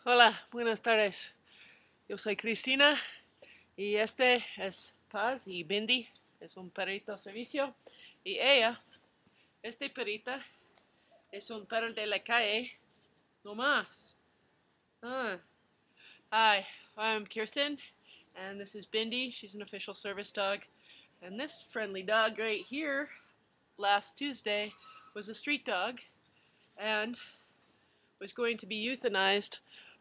Hola, buenas tardes. Yo soy Cristina y este es Paz y Bindi. Es un perrito servicio. Y ella, este perrita, es un perro de la calle. No más. Hi, I'm Kirsten and this is Bindi. She's an official service dog. And this friendly dog right here, last Tuesday, was a street dog and was going to be euthanized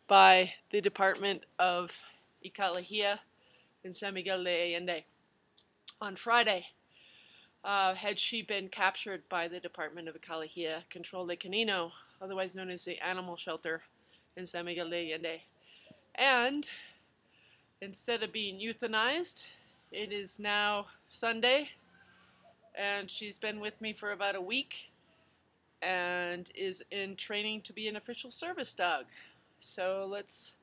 by the Department of Ecology in San Miguel de Allende on Friday. Had she been captured by the Department of Ecology, Control de Canino, otherwise known as the animal shelter in San Miguel de Allende. And instead of being euthanized, it is now Sunday, and she's been with me for about a week and is in training to be an official service dog. So let's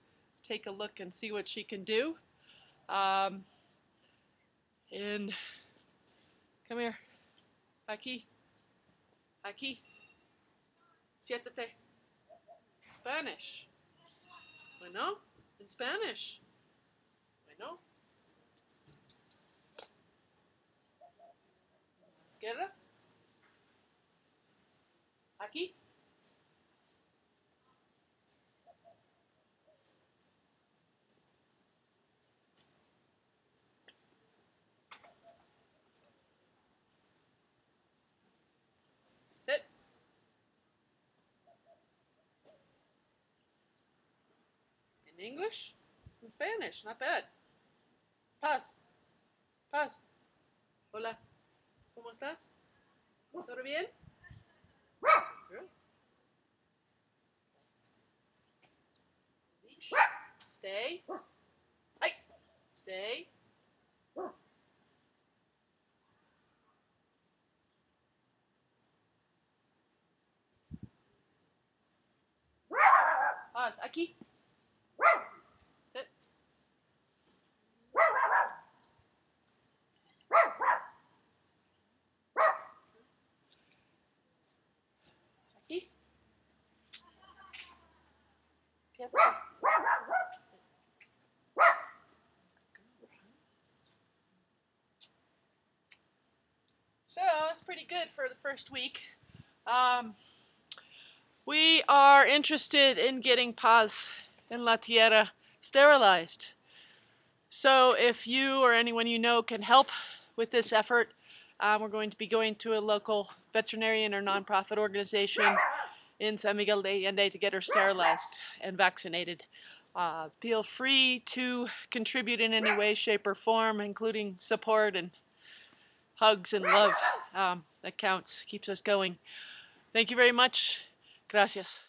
take a look and see what she can do. And come here. Aquí. Aquí. Siéntate. Spanish. Bueno, in Spanish. Bueno. Izquierda. Aquí. Sit. In English? In Spanish, not bad. Paz. Paz. Hola. ¿Cómo estás? ¿Todo bien? Good. Stay. Hey. Stay. Paz. Aquí. Sit. Aquí. Quédate. So it's pretty good for the first week. We are interested in getting Paz and La Tierra sterilized. So if you or anyone you know can help with this effort, we're going to be going to a local veterinarian or nonprofit organization in San Miguel de Allende to get her sterilized and vaccinated. Feel free to contribute in any way, shape, or form, including support and hugs and love. That counts, keeps us going. Thank you very much. Gracias.